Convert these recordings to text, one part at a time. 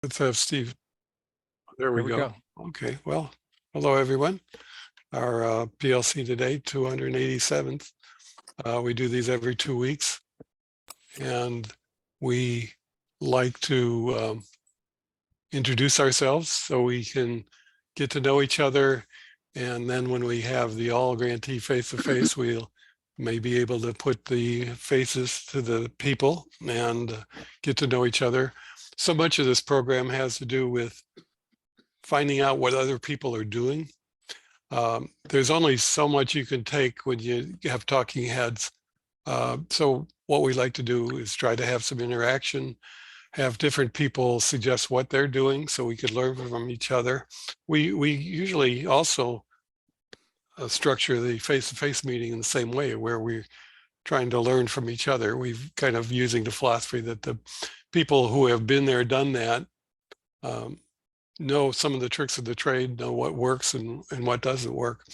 Let's have Steve. There we Here we go. Okay, well, hello everyone. Our PLC today, 287th. We do these every 2 weeks, and we like to introduce ourselves so we can get to know each other. And then when we have the all grantee face-to-face, we'll may be able to put the faces to the people and get to know each other. So much of this program has to do with finding out what other people are doing. There's only so much you can take when you have talking heads. So what we like to do is try to have some interaction, have different people suggest what they're doing so we could learn from each other. We usually also structure the face-to-face meeting in the same way, where we're trying to learn from each other. We've kind of using the philosophy that the people who have been there, done that, know some of the tricks of the trade, know what works and what doesn't work.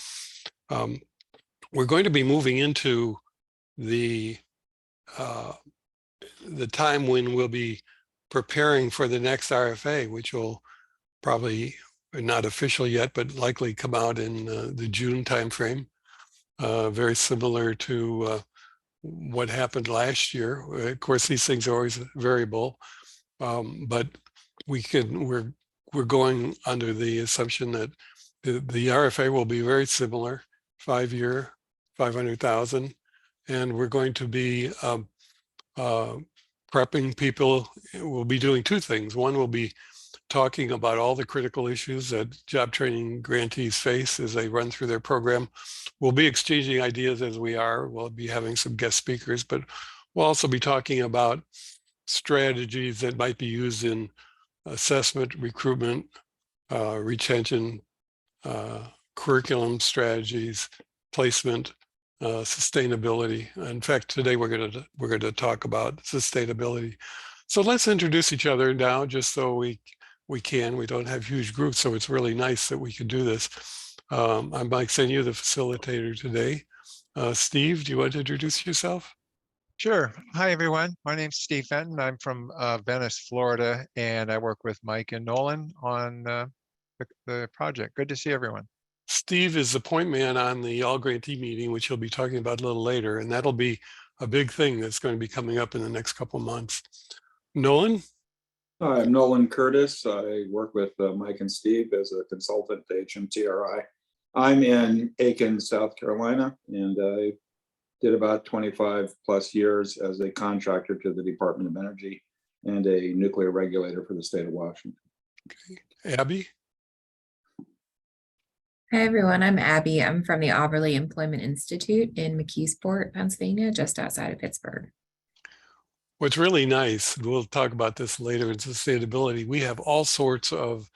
We're going to be moving into the time when we'll be preparing for the next RFA, which will probably not official yet, but likely come out in the June timeframe. Very similar to what happened last year. Of course, these things are always variable, but we're going under the assumption that the RFA will be very similar, 5-year, 500,000, and we're going to be prepping people. We'll be doing two things. One will be talking about all the critical issues that job training grantees face as they run through their program. We'll be exchanging ideas as we are. We'll be having some guest speakers, but we'll also be talking about strategies that might be used in assessment, recruitment, retention, curriculum strategies, placement, sustainability. In fact, today we're going to talk about sustainability. So let's introduce each other now, just so we can. We don't have huge groups, so it's really nice that we can do this. I'm Mike Senyu, the facilitator today. Steve, do you want to introduce yourself? Sure. Hi, everyone. My name's Steve Fenton. I'm from Venice, Florida, and I work with Mike and Nolan on the project. Good to see everyone. Steve is the point man on the all grantee meeting, which he'll be talking about a little later, and that'll be a big thing that's going to be coming up in the next couple of months. Nolan? Hi, I'm Nolan Curtis. I work with Mike and Steve as a consultant to HMTRI. I'm in Aiken, South Carolina, and I did about 25 plus years as a contractor to the Department of Energy and a nuclear regulator for the state of Washington. Okay. Abby? Hi, everyone. I'm Abby. I'm from the Auberly Employment Institute in McKeesport, Pennsylvania, just outside of Pittsburgh. What's really nice, we'll talk about this later in sustainability, we have all sorts of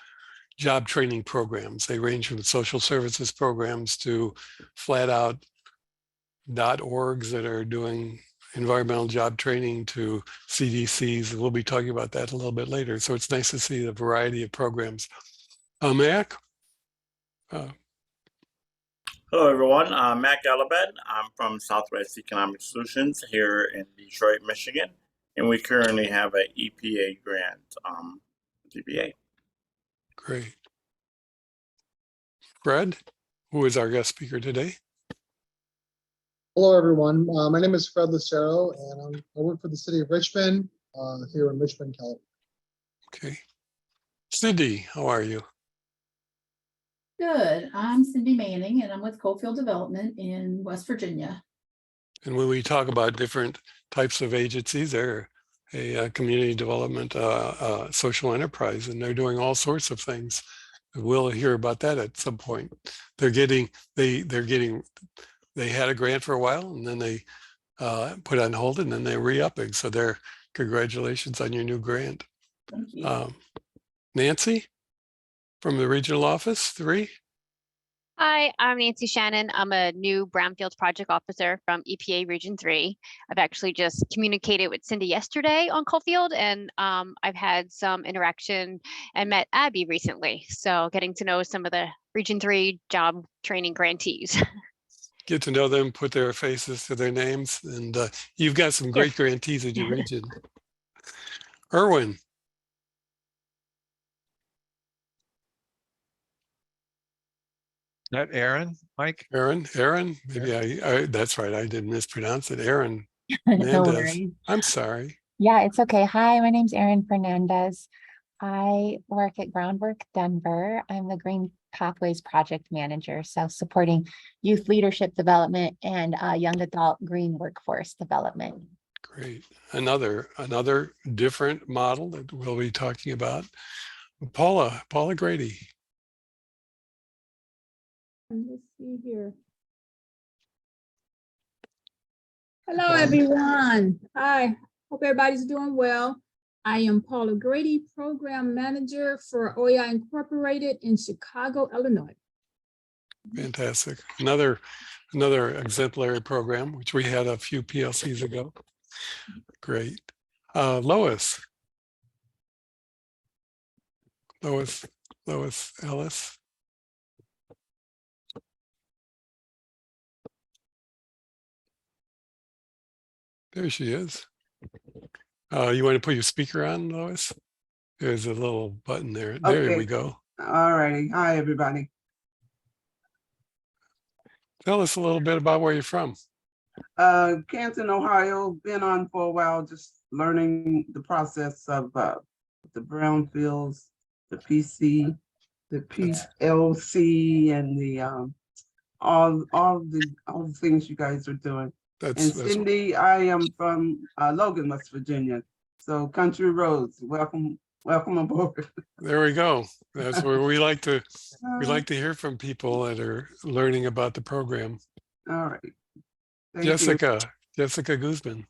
job training programs. They range from social services programs to flat out .orgs that are doing environmental job training to CDCs. We'll be talking about that a little bit later. So it's nice to see the variety of programs. Mac? Hello, everyone. I'm Matt Galabed. I'm from Southwest Economic Solutions here in Detroit, Michigan, and we currently have an EPA grant, DBA. Great. Fred, who is our guest speaker today? Hello, everyone. My name is Fred Lucero, and I work for the city of Richmond here in Richmond, California. Okay. Cindy, how are you? Good. I'm Cindy Manning, and I'm with Coalfield Development in West Virginia. And when we talk about different types of agencies, they're a community development social enterprise, and they're doing all sorts of things. We'll hear about that at some point. They had a grant for a while, and then they put on hold, and then they're re-upping. So congratulations on your new grant. Thank you. Nancy from the regional office 3. Hi, I'm Nancy Shannon. I'm a new Brownfield project officer from EPA Region 3. I've actually just communicated with Cindy yesterday on Coalfield, and I've had some interaction and met Abby recently. So getting to know some of the Region 3 job training grantees. Get to know them, put their faces to their names, and you've got some great grantees in your region. Erwin. That Aaron, Mike? Aaron, maybe that's right. I did mispronounce it. Aaron No Hernandez. worries. I'm sorry. Yeah, it's okay. Hi, my name's Erin Fernandez. I work at Groundwork Denver. I'm the Green Pathways Project Manager, so supporting youth leadership development and young adult green workforce development. Great. Another different model that we'll be talking about. Paula Grady. Let's see here. Hello, Paula. everyone. Hi, hope everybody's doing well. I am Paula Grady, Program Manager for OEI Incorporated in Chicago, Illinois. Fantastic. Another exemplary program, which we had a few PLCs ago. Great. Lois Ellis. There she is. You want to put your speaker on, Lois? There's a little button there. There Okay. we go. All righty. Hi, everybody. Tell us a little bit about where you're from. Canton, Ohio. Been on for a while, just learning the process of the brownfields, the PC, the PLC, and the all the things you guys are doing. And Cindy, I am from Logan, West Virginia. So Country Roads, welcome aboard. There we go. That's where we like to hear from people that are learning about the program. All right. Thank Jessica Guzman.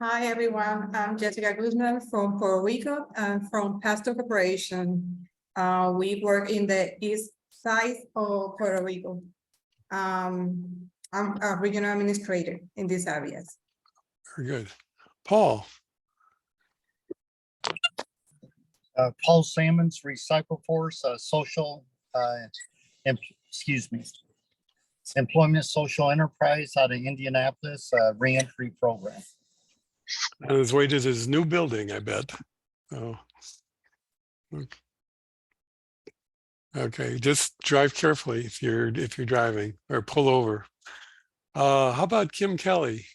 Hi, everyone. I'm Jessica Guzman from Puerto Rico and from Pastor Corporation. We work in the east side of Puerto Rico. I'm a regional administrator in these areas. Very good. Paul. Paul Salmons, Recycle Force, Employment Social Enterprise out of Indianapolis, reentry program. On his way to his new building, I bet. Oh. Okay, just drive carefully if you're driving, or pull over. How about Kim Kelly?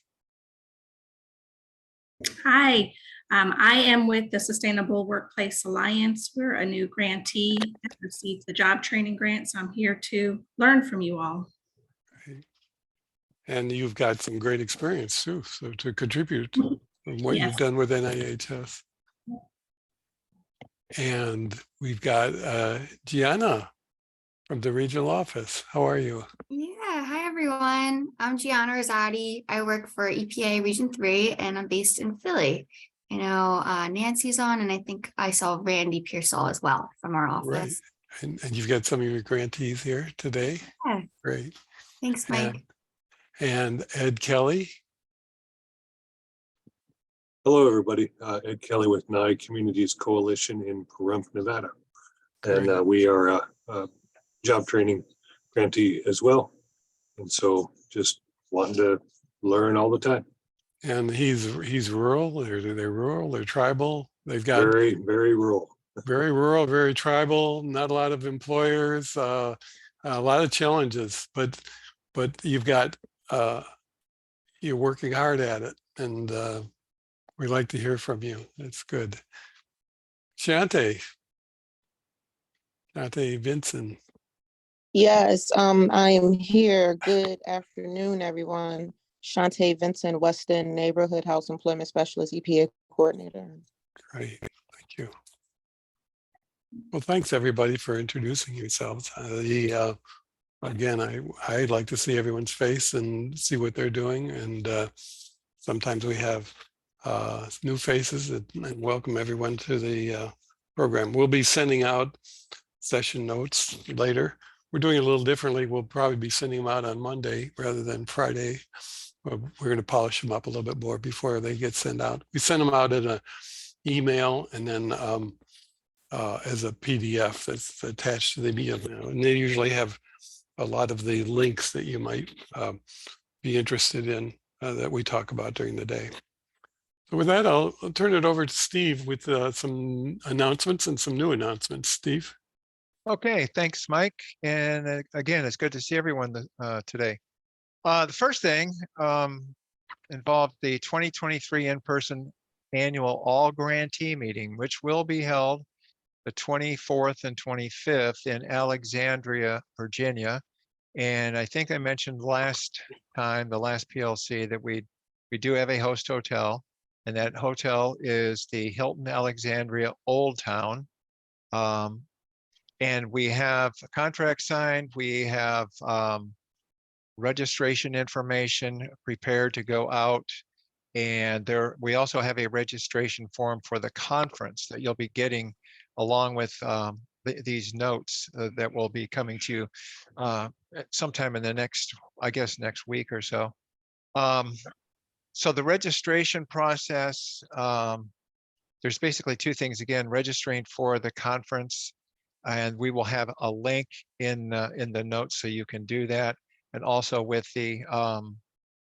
Hi, I am with the Sustainable Workplace Alliance. We're a new grantee that received the job training grant, so I'm here to learn from you all. Great. And you've got some great experience too, so to contribute from what you've done with NIHS. And we've got Gianna from the regional office. How are you? Yeah, hi everyone. I'm Gianna Rosati. I work for EPA Region 3 and I'm based in Philly. I know Nancy's on, and I think I saw Randy Pearsall as well from our office. Right. And you've got some of your grantees here today. Yeah. Great. Thanks, Mike. And Ed Kelly. Hello, everybody. Ed Kelly with NIE Communities Coalition in Pahrump, Nevada. And we are a job training grantee as well. And so just wanting to learn all the time. And he's rural, they're rural, they're tribal. They've got very, very rural. Very rural, very tribal, not a lot of employers, a lot of challenges, but you've got you're working hard at it, and we like to hear from you. That's good. Shante Vincent. Yes, I am here. Good afternoon, everyone. Shante Vincent, Weston Neighborhood House Employment Specialist, EPA Coordinator. Great, thank you. Well, thanks everybody for introducing yourselves. Again, I like to see everyone's face and see what they're doing, and sometimes we have new faces, and welcome everyone to the program. We'll be sending out session notes later. We're doing it a little differently. We'll probably be sending them out on Monday rather than Friday. We're going to polish them up a little bit more before they get sent out. We send them out in an email and then as a PDF that's attached to the email. And they usually have a lot of the links that you might be interested in that we talk about during the day. So with that, I'll turn it over to Steve with some announcements and some new announcements. Steve? Okay, thanks, Mike. And again, it's good to see everyone today. The first thing involved the 2023 in-person annual all grantee meeting, which will be held the 24th and 25th in Alexandria, Virginia. And I think I mentioned last time, the last PLC, that we do have a host hotel, and that hotel is the Hilton Alexandria Old Town. And we have a contract signed. We have registration information prepared to go out. And we also have a registration form for the conference that you'll be getting along with these notes that will be coming to you sometime in the next week or so. So the registration process, there's basically two things. Again, registering for the conference, and we will have a link in the notes so you can do that. And also with the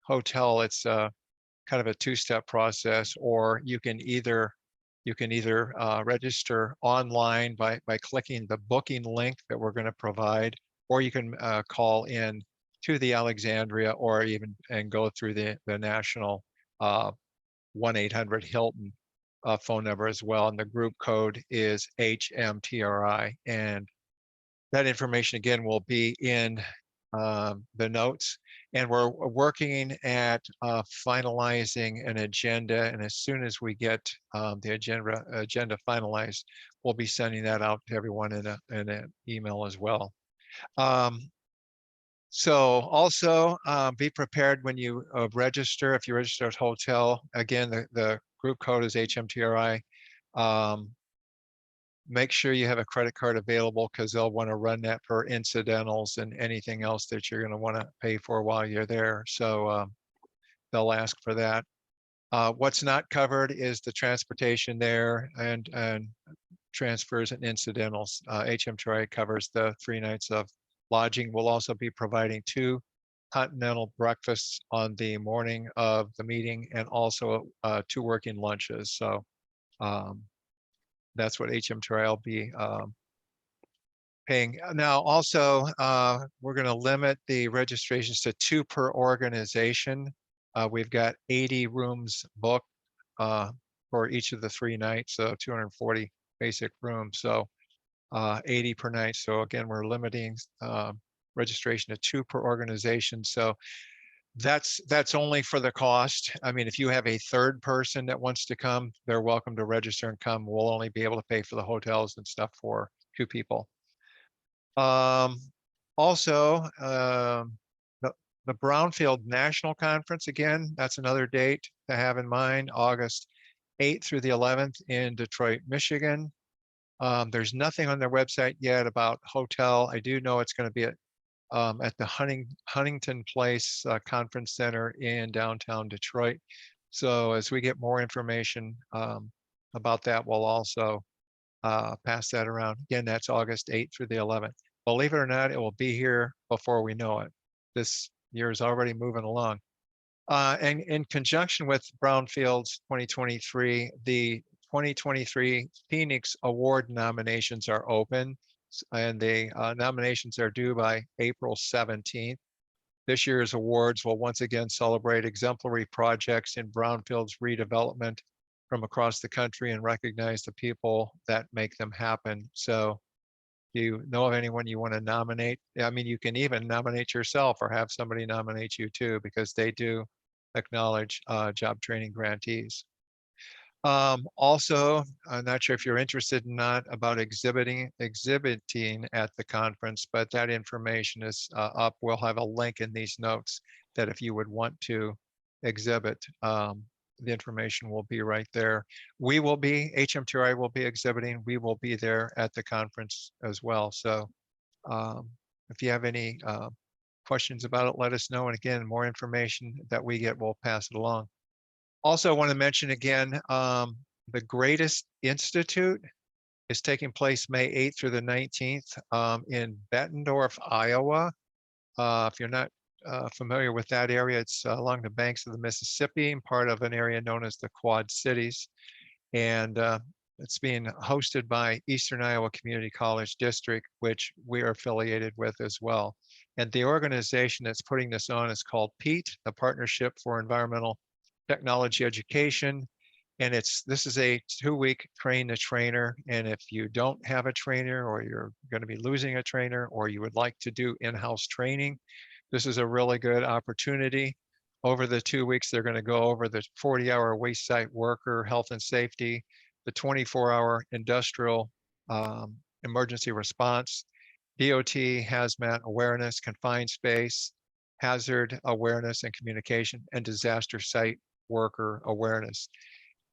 hotel, it's kind of a two-step process, or you can either register online by clicking the booking link that we're going to provide, or you can call in to the Alexandria, or even and go through the national 1-800 Hilton phone number as well. And the group code is HMTRI. And that information again will be in the notes. And we're working at finalizing an agenda. And as soon as we get the agenda finalized, we'll be sending that out to everyone in an email as well. So also be prepared when you register. If you register at hotel, again, the group code is HMTRI. Make sure you have a credit card available, because they'll want to run that for incidentals and anything else that you're going to want to pay for while you're there. So they'll ask for that. What's not covered is the transportation there and transfers and incidentals. HMTRI covers the 3 nights of lodging. We'll also be providing 2 continental breakfasts on the morning of the meeting, and also 2 working lunches. So that's what HMTRI will be paying. Now, also, we're going to limit the registrations to 2 per organization. We've got 80 rooms booked for each of the 3 nights, so 240 basic rooms, so 80 per night. So again, we're limiting registration to 2 per organization. So that's only for the cost. I mean, if you have a third person that wants to come, they're welcome to register and come. We'll only be able to pay for the hotels and stuff for 2 people. Also, the Brownfield National Conference, again, that's another date to have in mind, August 8th through the 11th in Detroit, Michigan. There's nothing on their website yet about hotel. I do know it's going to be at the Huntington Place Conference Center in downtown Detroit. So as we get more information about that, we'll also pass that around. Again, that's August 8th through the 11th. Believe it or not, it will be here before we know it. This year is already moving along. And in conjunction with Brownfield's 2023, the 2023 Phoenix Award nominations are open, and the nominations are due by April 17th. This year's awards will once again celebrate exemplary projects in Brownfield's redevelopment from across the country and recognize the people that make them happen. So do you know of anyone you want to nominate? I mean, you can even nominate yourself or have somebody nominate you too, because they do acknowledge job training grantees. Also, I'm not sure if you're interested or not about exhibiting at the conference, but that information is up. We'll have a link in these notes that if you would want to exhibit, the information will be right there. HMTRI will be exhibiting. We will be there at the conference as well. So if you have any questions about it, let us know. And again, more information that we get, we'll pass it along. Also, I want to mention again, the Greatest Institute is taking place May 8th through the 19th in Bettendorf, Iowa. If you're not familiar with that area, it's along the banks of the Mississippi and part of an area known as the Quad Cities. And It's being hosted by Eastern Iowa Community College District, which we are affiliated with as well. And the organization that's putting this on is called PEAT, the Partnership for Environmental Technology Education. And this is a 2-week train the trainer. And if you don't have a trainer, or you're going to be losing a trainer, or you would like to do in-house training, this is a really good opportunity. Over the 2 weeks, they're going to go over the 40-hour waste site worker health and safety, the 24-hour industrial emergency response, DOT hazmat awareness, confined space, hazard awareness and communication, and disaster site worker awareness.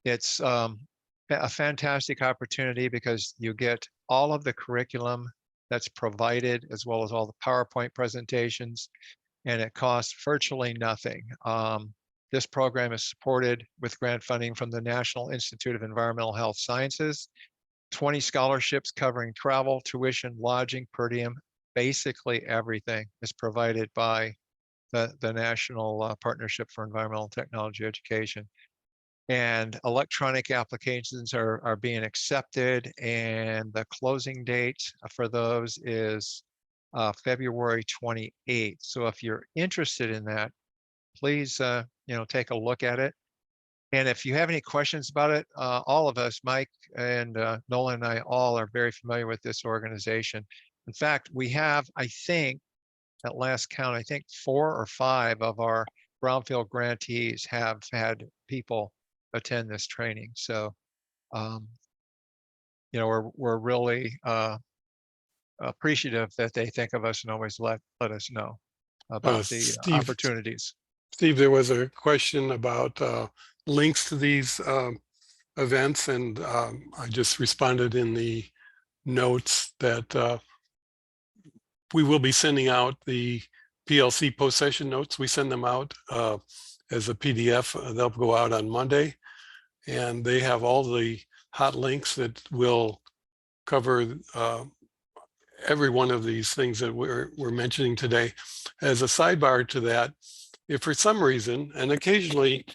It's a fantastic opportunity because you get all of the curriculum that's provided, as well as all the PowerPoint presentations, and it costs virtually nothing. This program is supported with grant funding from the National Institute of Environmental Health Sciences, 20 scholarships covering travel, tuition, lodging, per diem, basically everything is provided by the National Partnership for Environmental Technology Education. And electronic applications are being accepted, and the closing date for those is February 28th. So if you're interested in that, please take a look at it. And if you have any questions about it, all of us, Mike and Nolan and I, all are very familiar with this organization. In fact, we have, I think, at last count, I think 4 or 5 of our brownfield grantees have had people attend this training. So, we're really appreciative that they think of us and always let us know about the opportunities. Steve, there was a question about links to these events, and I just responded in the notes that we will be sending out the PLC post-session notes. We send them out as a PDF. They'll go out on Monday, and they have all the hot links that will cover every one of these things that we're mentioning today. As a sidebar to that, if for some reason, and occasionally,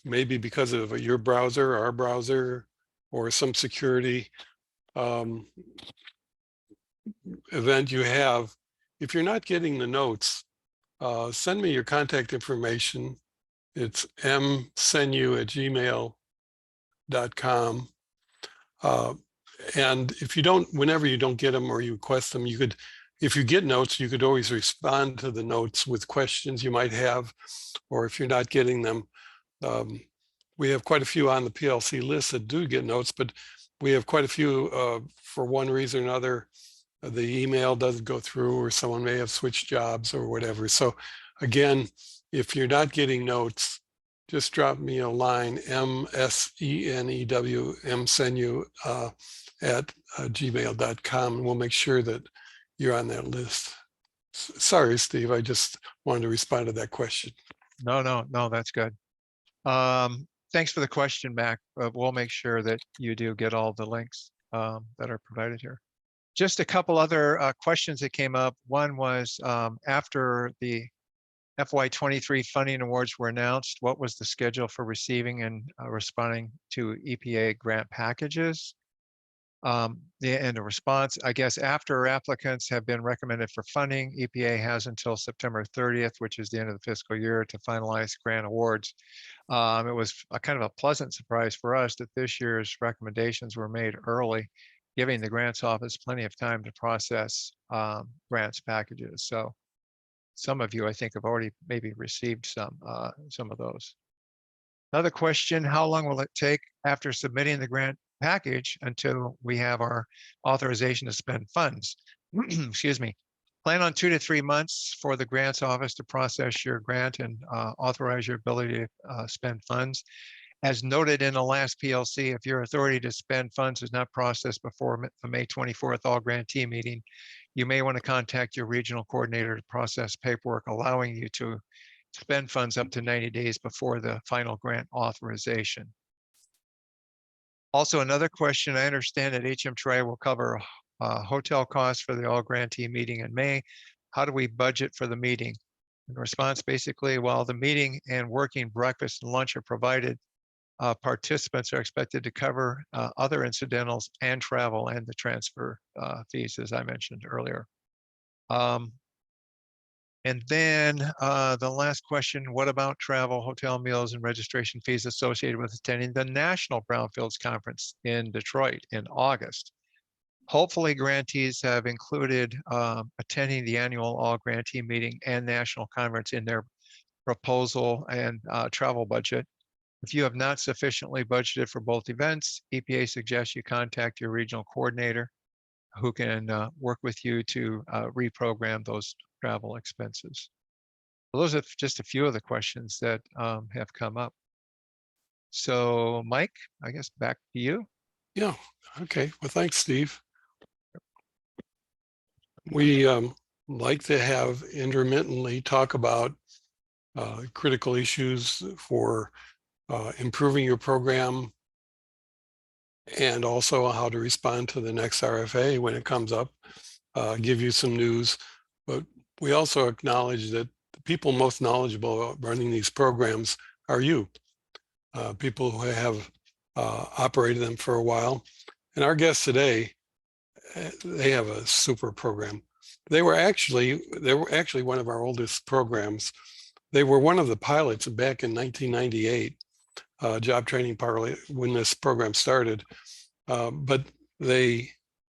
maybe because of your browser, our browser, or some security event you have, if you're not getting the notes, send me your contact information. It's msenu@gmail.com. And if you don't, whenever you don't get them or you request them, you could, if you get notes, you could always respond to the notes with questions you might have, or if you're not getting them. We have quite a few on the PLC list that do get notes, but we have quite a few for one reason or another. The email doesn't go through, or someone may have switched jobs or whatever. So again, if you're not getting notes, just drop me a line, msenu at gmail.com, and we'll make sure that you're on that list. Sorry, Steve, I just wanted to respond to that question. No, that's good. Thanks for the question, Mac. We'll make sure that you do get all the links that are provided here. Just a couple other questions that came up. One was after the FY23 funding awards were announced, what was the schedule for receiving and responding to EPA grant packages? And the response, I guess, after applicants have been recommended for funding, EPA has until September 30th, which is the end of the fiscal year, to finalize grant awards. It was a kind of a pleasant surprise for us that this year's recommendations were made early, giving the grants office plenty of time to process grants packages. So some of you, I think, have already maybe received some of those. Another question, how long will it take after submitting the grant package until we have our authorization to spend funds? Excuse me. Plan on 2 to 3 months for the grants office to process your grant and authorize your ability to spend funds. As noted in the last PLC, if your authority to spend funds is not processed before the May 24th all grantee meeting, you may want to contact your regional coordinator to process paperwork allowing you to spend funds up to 90 days before the final grant authorization. Also, another question, I understand that HMTRI will cover hotel costs for the all grantee meeting in May. How do we budget for the meeting? In response, basically, while the meeting and working breakfast and lunch are provided participants are expected to cover other incidentals and travel and the transfer fees, as I mentioned earlier. And then the last question, what about travel, hotel meals, and registration fees associated with attending the National Brownfields Conference in Detroit in August? Hopefully grantees have included attending the annual all grantee meeting and national conference in their proposal and travel budget. If you have not sufficiently budgeted for both events, EPA suggests you contact your regional coordinator who can work with you to reprogram those travel expenses. Well, those are just a few of the questions that have come up. So Mike, I guess back to you. Yeah, okay. Well, thanks, Steve. We like to have intermittently talk about critical issues for improving your program and also how to respond to the next RFA when it comes up, give you some news. But we also acknowledge that the people most knowledgeable about running these programs are you, people who have operated them for a while. And our guests today, they have a super program. They were actually one of our oldest programs. They were one of the pilots back in 1998, job training pilot when this program started. But they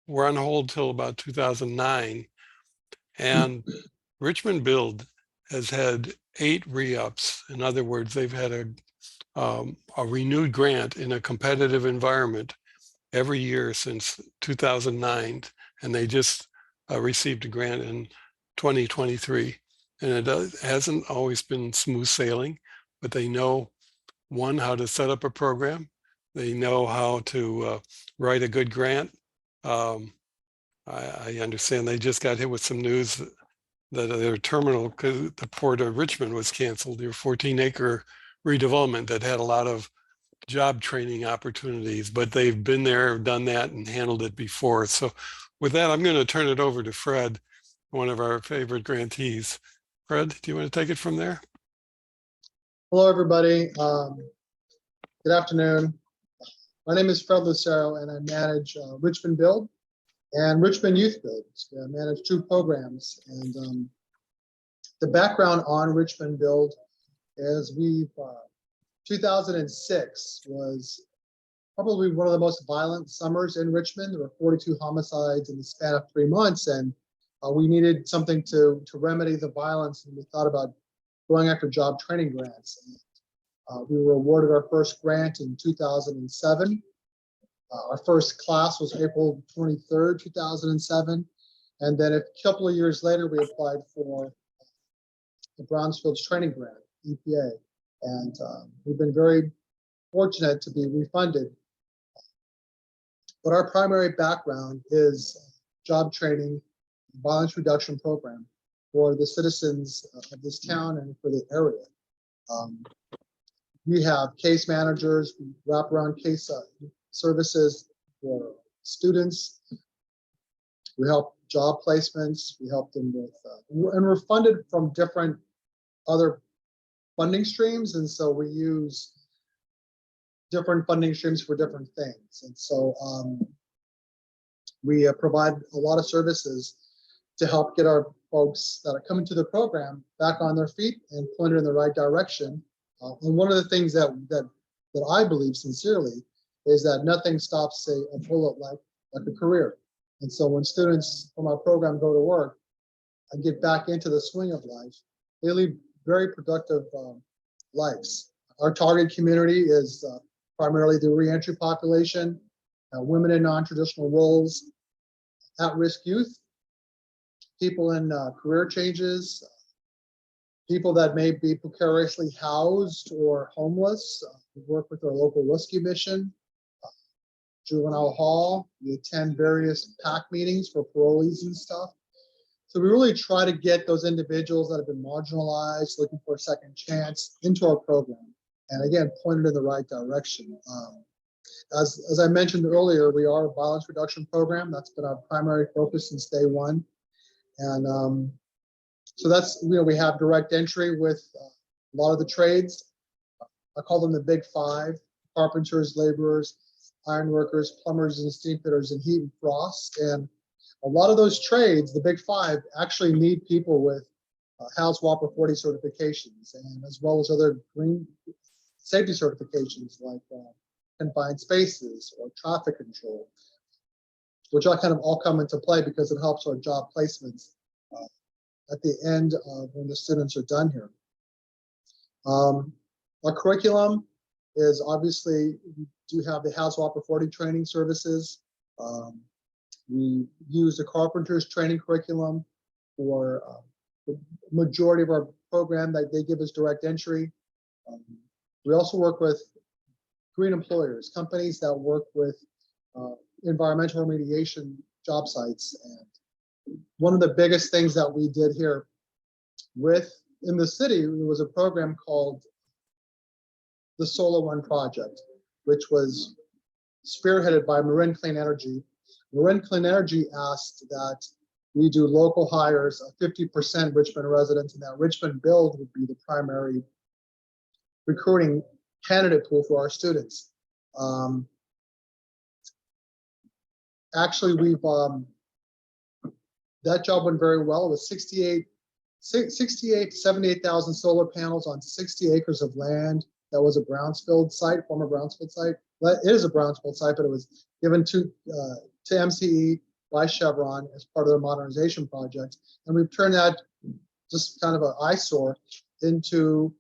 were on hold till about 2009. And Richmond Build has had 8 re-ups. In other words, they've had a renewed grant in a competitive environment every year since 2009, and they just received a grant in 2023. And it hasn't always been smooth sailing, but they know, one, how to set up a program. They know how to write a good grant. I understand they just got hit with some news that their terminal, the Port of Richmond, was canceled. Their 14-acre redevelopment that had a lot of job training opportunities, but they've been there, done that, and handled it before. So with that, I'm going to turn it over to Fred, one of our favorite grantees. Fred, do you want to take it from there? Hello, everybody. Good afternoon. My name is Fred Lucero, and I manage Richmond Build and Richmond Youth Build. So I manage 2 programs. And the background on Richmond Build is 2006 was probably one of the most violent summers in Richmond. There were 42 homicides in the span of 3 months, and we needed something to remedy the violence, and we thought about going after job training grants. And, we were awarded our first grant in 2007. Our first class was April 23rd, 2007. And then a couple of years later, we applied for the Brownfields Training Grant, EPA. And we've been very fortunate to be refunded. But our primary background is job training, violence reduction program for the citizens of this town and for the area. We have case managers, we wrap around case services for students. We help job placements. We help them with, and we're funded from different other funding streams. And so we use different funding streams for different things. And so we provide a lot of services to help get our folks that are coming to the program back on their feet and pointed in the right direction. And one of the things that I believe sincerely is that nothing stops a bullet like a career. And so when students from our program go to work and get back into the swing of life, they lead very productive lives. Our target community is primarily the reentry population, women in non-traditional roles, at-risk youth, people in career changes, people that may be precariously housed or homeless. We work with our local rescue mission, juvenile hall. We attend various PAC meetings for parolees and stuff. So we really try to get those individuals that have been marginalized, looking for a second chance, into our program. And again, pointed in the right direction. As I mentioned earlier, we are a violence reduction program. That's been our primary focus since day one. And so that's, we have direct entry with a lot of the trades. I call them the big 5. carpenters, laborers, iron workers, plumbers, and steam fitters, and heat and frost. And a lot of those trades, the big five, actually need people with House WAPA 40 certifications, and as well as other green safety certifications like confined spaces or traffic control, which all kind of all come into play because it helps our job placements at the end of when the students are done here. Our curriculum is obviously, we do have the House WAPA 40 training services. We use the carpenters training curriculum for the majority of our program that they give us direct entry. We also work with green employers, companies that work with environmental remediation job sites. And one of the biggest things that we did here in the city, there was a program called the Solar One Project, which was spearheaded by Marin Clean Energy. Marin Clean Energy asked that we do local hires of 50% Richmond residents, and that RichmondBuild would be the primary recruiting candidate pool for our students. Actually, we've that job went very well. It was 68 to 78,000 solar panels on 60 acres of land. That was a Brownsfield site, former Brownsfield site. Well, it is a Brownsfield site, but it was given to MCE by Chevron as part of their modernization project. And we've turned that, just kind of an eyesore, into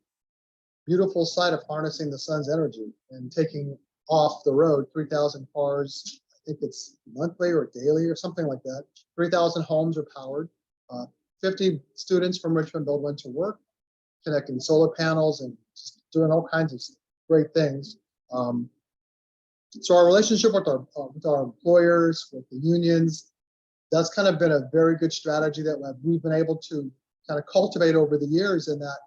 beautiful site of harnessing the sun's energy and taking off the road 3,000 cars. I think it's monthly or daily or something like that. 3,000 homes are powered. 50 students from RichmondBuild went to work, connecting solar panels and just doing all kinds of great things. So our relationship with our employers, with the unions, that's kind of been a very good strategy that we've been able to kind of cultivate over the years, in that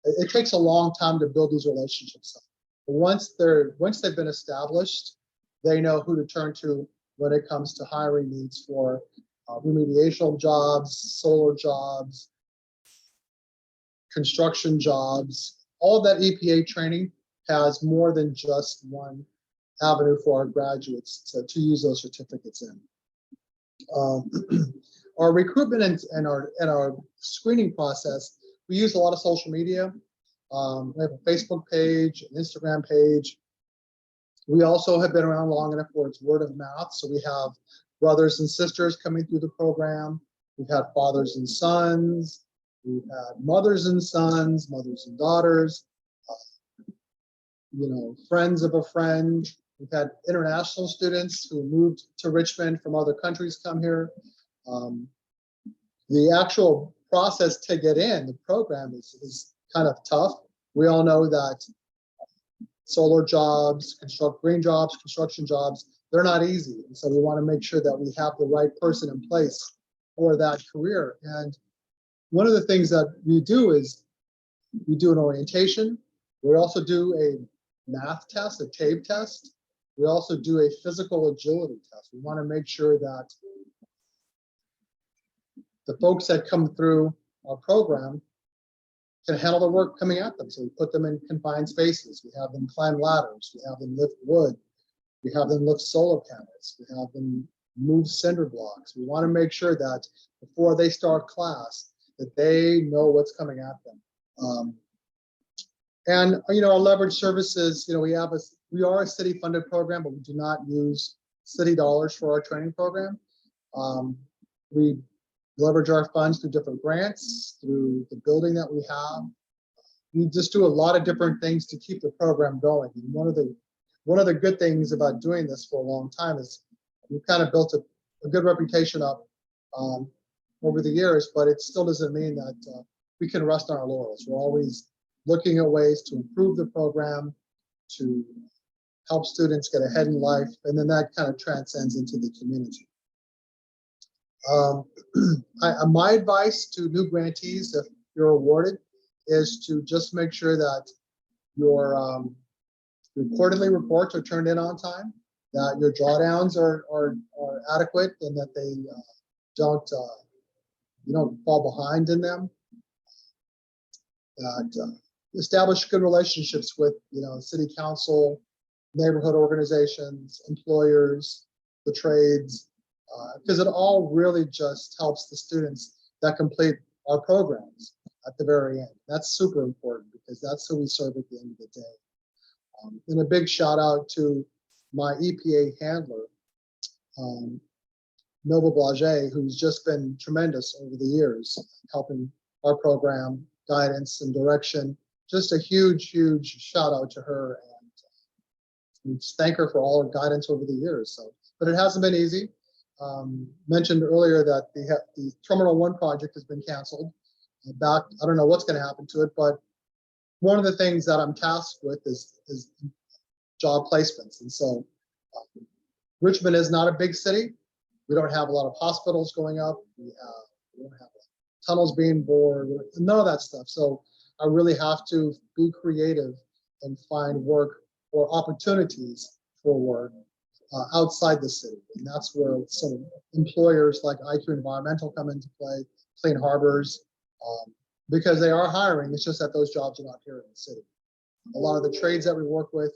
it takes a long time to build these relationships up. But once they've been established, they know who to turn to when it comes to hiring needs for remediation jobs, solar jobs, construction jobs. All that EPA training has more than just one avenue for our graduates to use those certificates in. Our recruitment and our screening process, we use a lot of social media. We have a Facebook page, an Instagram page. We also have been around long enough where it's word of mouth. So we have brothers and sisters coming through the program. We've had fathers and sons. We've had mothers and sons, mothers and daughters, friends of a friend. We've had international students who moved to Richmond from other countries come here. The actual process to get in the program is kind of tough. We all know that solar jobs, green jobs, construction jobs, they're not easy. And so we want to make sure that we have the right person in place for that career. And one of the things that we do is we do an orientation. We also do a math test, a TABE test. We also do a physical agility test. We want to make sure that the folks that come through our program can handle the work coming at them. So we put them in confined spaces. We have them climb ladders. We have them lift wood. We have them lift solar panels. We have them move cinder blocks. We want to make sure that before they start class, that they know what's coming at them. And our leverage services, we are a city-funded program, but we do not use city dollars for our training program. We leverage our funds through different grants, through the building that we have. We just do a lot of different things to keep the program going. And one of the good things about doing this for a long time is we've kind of built a good reputation up over the years, but it still doesn't mean that we can rest on our laurels. We're always looking at ways to improve the program, to help students get ahead in life, and then that kind of transcends into the community. My advice to new grantees, if you're awarded, is to just make sure that your quarterly reports are turned in on time, that your drawdowns are adequate, and that they you don't fall behind in them. That establish good relationships with city council, neighborhood organizations, employers, the trades, because it all really just helps the students that complete our programs at the very end. That's super important because that's who we serve at the end of the day. And a big shout out to my EPA handler, Nova Blage, who's just been tremendous over the years, helping our program, guidance and direction. Just a huge, huge shout out to her, and just thank her for all her guidance over the years. So, but it hasn't been easy. Mentioned earlier that the Terminal 1 project has been canceled. I don't know what's going to happen to it, but one of the things that I'm tasked with is job placements. And so Richmond is not a big city. We don't have a lot of hospitals going up. We don't have tunnels being bored, none of that stuff. So I really have to be creative and find work or opportunities for work outside the city. And that's where some employers like IQ Environmental come into play, Clean Harbors, because they are hiring. It's just that those jobs are not here in the city. A lot of the trades that we work with,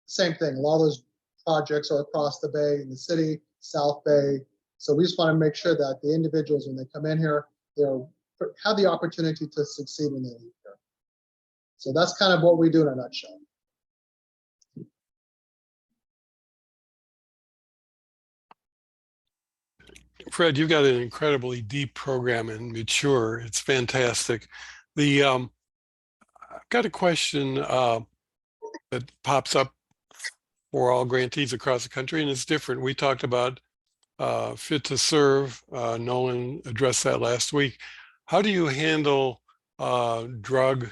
same thing. A lot of those projects are across the bay in the city, South Bay. So we just want to make sure that the individuals, when they come in here, they have the opportunity to succeed when they leave here. So that's kind of what we do in a nutshell. Fred, you've got an incredibly deep program and mature. It's fantastic. I've got a question that pops up for all grantees across the country, and it's different. We talked about Fit to Serve. Nolan addressed that last week. How do you handle drug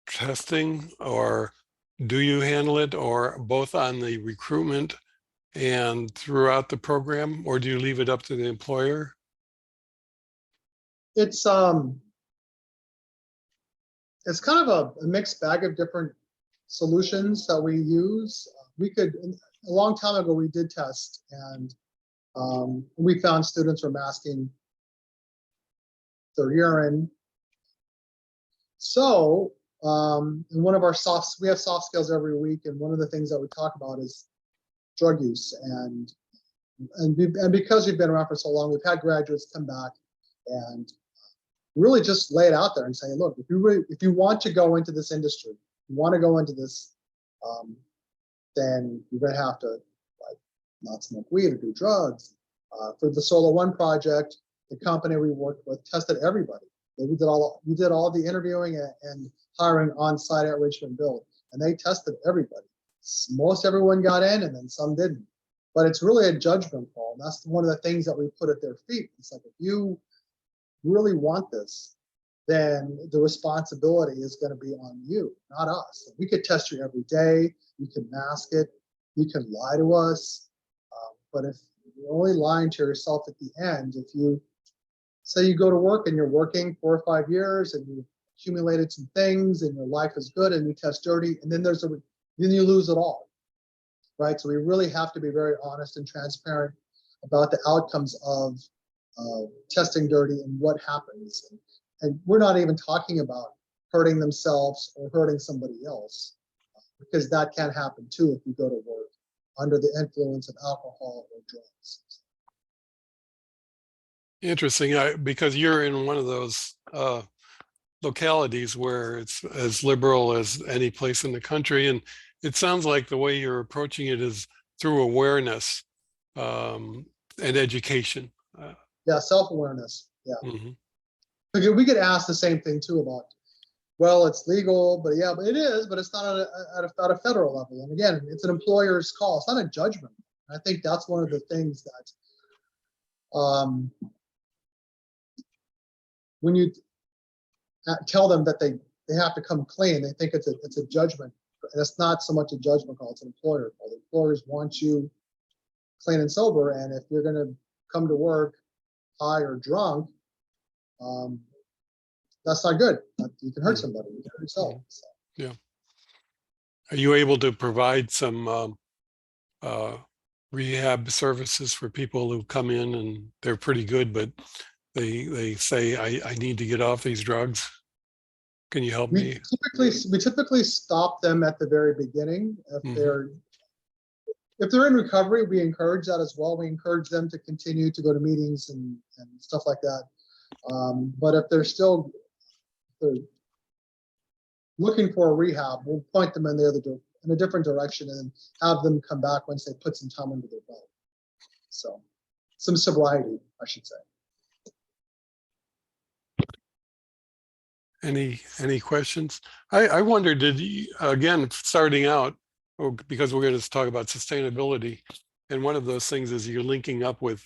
testing, or do you handle it, or both on the recruitment and throughout the program, or do you leave it up to the employer? It's kind of a mixed bag of different solutions that we use. A long time ago, we did test, and we found students were masking their urine. So, in one of our we have soft skills every week, and one of the things that we talk about is drug use. And because we've been around for so long, we've had graduates come back and really just lay it out there and say, look, if you want to go into this industry, you want to go into this, then you're going to have to not smoke weed or do drugs. For the Solar One project, the company we worked with tested everybody. We did all the interviewing and hiring on site at RichmondBuild, and they tested everybody. Most everyone got in, and then some didn't. But it's really a judgment call. And that's one of the things that we put at their feet. It's like, if you really want this, then the responsibility is going to be on you, not us. We could test you every day. You can mask it. You can lie to us. But if you're only lying to yourself at the end, if you say you go to work and you're working 4 or 5 years and you've accumulated some things and your life is good and you test dirty, and then then you lose it all, right? So we really have to be very honest and transparent about the outcomes of testing dirty and what happens. And we're not even talking about hurting themselves or hurting somebody else, because that can happen too if you go to work under the influence of alcohol or drugs. Interesting, because you're in one of those localities where it's as liberal as any place in the country, and it sounds like the way you're approaching it is through awareness and education. Yeah, self-awareness. Yeah. Mm-hmm. We get asked the same thing too about, well, it's legal, but yeah, but it is, but it's not at a federal level. And again, it's an employer's call. It's not a judgment. I think that's one of the things that when you tell them that they have to come clean, they think it's a judgment. And it's not so much a judgment call, it's an employer call. The employers want you clean and sober, and if you're going to come to work high or drunk, that's not good. You can hurt somebody, you can hurt yourself. So. Yeah. Are you able to provide some rehab services for people who come in and they're pretty good, but they say, I need to get off these drugs? Can you help We me? typically stop them at the very beginning. Mhm. If they're in recovery, we encourage that as well. We encourage them to continue to go to meetings and stuff like that. But if they're looking for a rehab, we'll point them in a different direction and have them come back once they put some time under their belt. So some sobriety, I should say. Any questions? I wonder, did you, again, starting out, because we're going to talk about sustainability, and one of those things is you're linking up with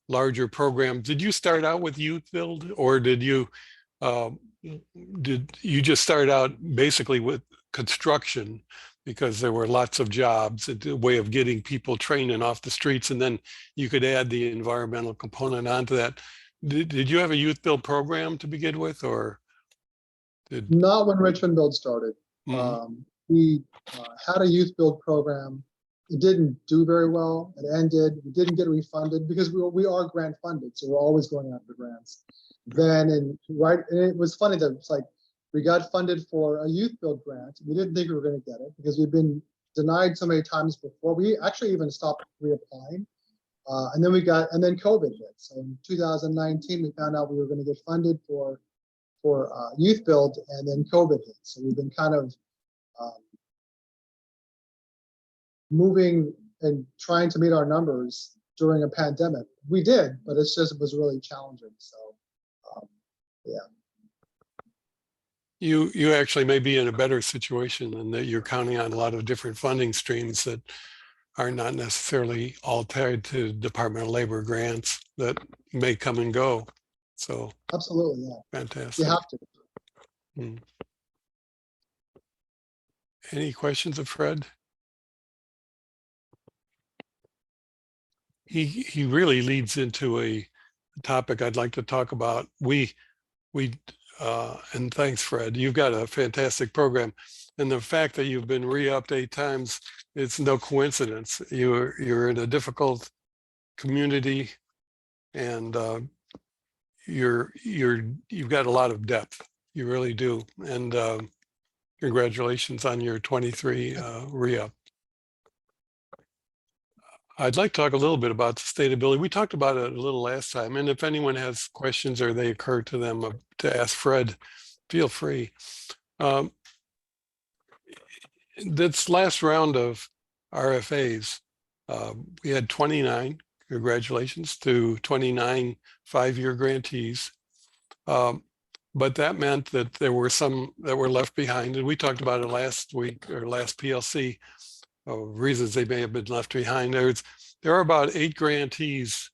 larger programs. Did you start out with Youth Build, or did you just start out basically with construction because there were lots of jobs, a way of getting people trained and off the streets, and then you could add the environmental component onto that? Did you have a Youth Build program to begin with, or? Not when Richmond Build started. Mm-hmm. We had a Youth Build program. It didn't do very well. It ended. We didn't get refunded because we are grant funded, so we're always going after grants. Then and it was funny that it's like we got funded for a Youth Build grant. We didn't think we were going to get it because we've been denied so many times before. We actually even stopped reapplying, and then COVID hit. So in 2019, we found out we were going to get funded for Youth Build, and then COVID hit. So we've been kind of moving and trying to meet our numbers during a pandemic. We did, but it was really challenging. So yeah. You actually may be in a better situation in that you're counting on a lot of different funding streams that are not necessarily all tied to Department of Labor grants that may come and go. So absolutely, yeah. Fantastic. You have to. Any questions of Fred? He really leads into a topic I'd like to talk about. And thanks, Fred. You've got a fantastic program, and the fact that you've been re-upped 8 times, it's no coincidence. You're in a difficult community, and you've got a lot of depth. You really do. And congratulations on your 23 re-up. I'd like to talk a little bit about sustainability. We talked about it a little last time, and if anyone has questions or they occur to them to ask Fred, feel free. This last round of RFAs, we had 29. Congratulations to 29 5-year grantees. But that meant that there were some that were left behind, and we talked about it last week or last PLC. Reasons they may have been left behind. There are about 8 grantees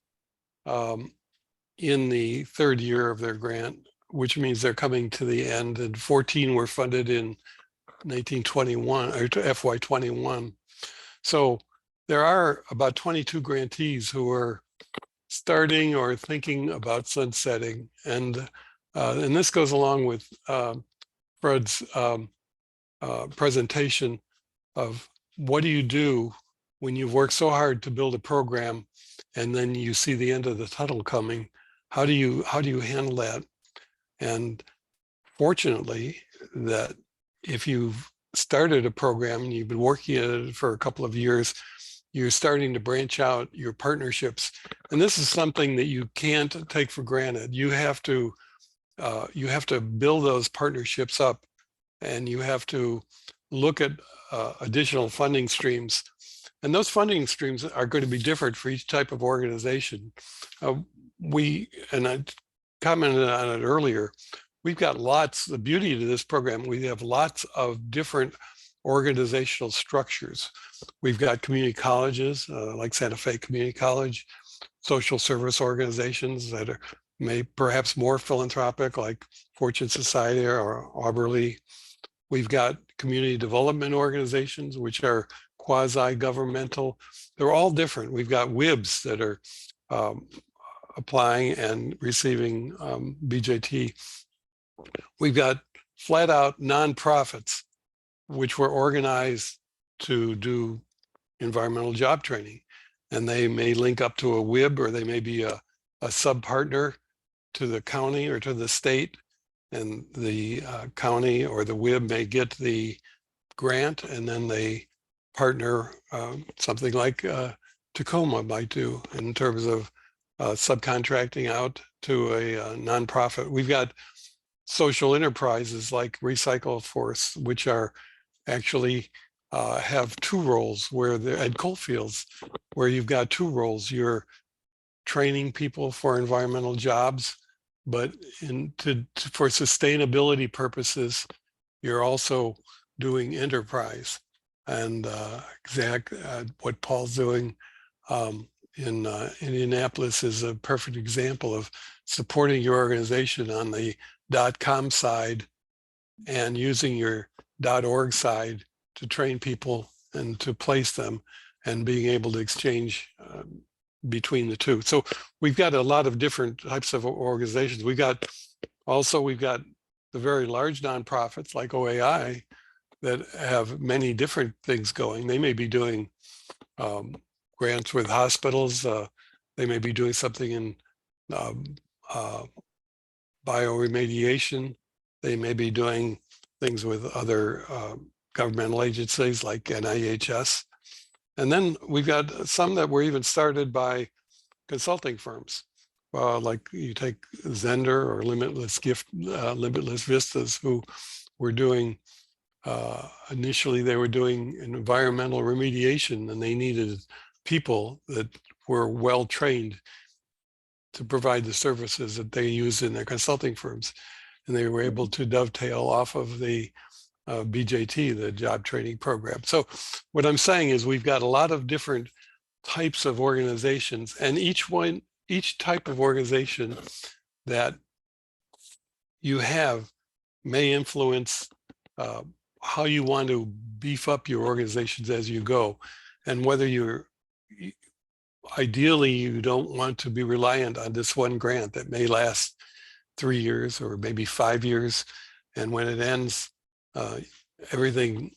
in the 3rd year of their grant, which means they're coming to the end, and 14 were funded in 1921 or to FY21. So there are about 22 grantees who are starting or thinking about sunsetting, and this goes along with Fred's presentation of what do you do when you've worked so hard to build a program and then you see the end of the tunnel coming? How do you handle that? And fortunately, that if you've started a program and you've been working at it for a couple of years, you're starting to branch out your partnerships. And this is something that you can't take for granted. You have to build those partnerships up, and you have to look at additional funding streams. And those funding streams are going to be different for each type of organization. And I commented on it earlier, we've got the beauty to this program, we have lots of different organizational structures. We've got community colleges, like Santa Fe Community College, social service organizations that are perhaps more philanthropic, like Fortune Society or Auberly. We've got community development organizations, which are quasi-governmental. They're all different. We've got WIBs that are applying and receiving BJT. We've got flat out nonprofits, which were organized to do environmental job training. And they may link up to a WIB, or they may be a sub-partner to the county or to the state. and the county or the WIB may get the grant, and then they partner, something like Tacoma might do in terms of subcontracting out to a nonprofit. We've got social enterprises like Recycle Force, which are actually have two roles where they're at coalfields, where you've got two roles. You're training people for environmental jobs, but for sustainability purposes, you're also doing enterprise. And what Paul's doing in Indianapolis is a perfect example of supporting your organization on the .com side and using your .org side to train people and to place them and being able to exchange between the two. So we've got a lot of different types of organizations. We've got the very large nonprofits like OAI that have many different things going. They may be doing grants with hospitals. They may be doing something in bioremediation. They may be doing things with other governmental agencies like NIHS. And then we've got some that were even started by consulting firms. Like you take Zender or Limitless Vistas, who were doing, initially they were doing environmental remediation, and they needed people that were well trained to provide the services that they use in their consulting firms. And they were able to dovetail off of the BJT, the job training program. So what I'm saying is we've got a lot of different types of organizations, and each type of organization that you have may influence how you want to beef up your organizations as you go, and whether ideally you don't want to be reliant on this one grant that may last 3 years or maybe 5 years, and when it ends, everything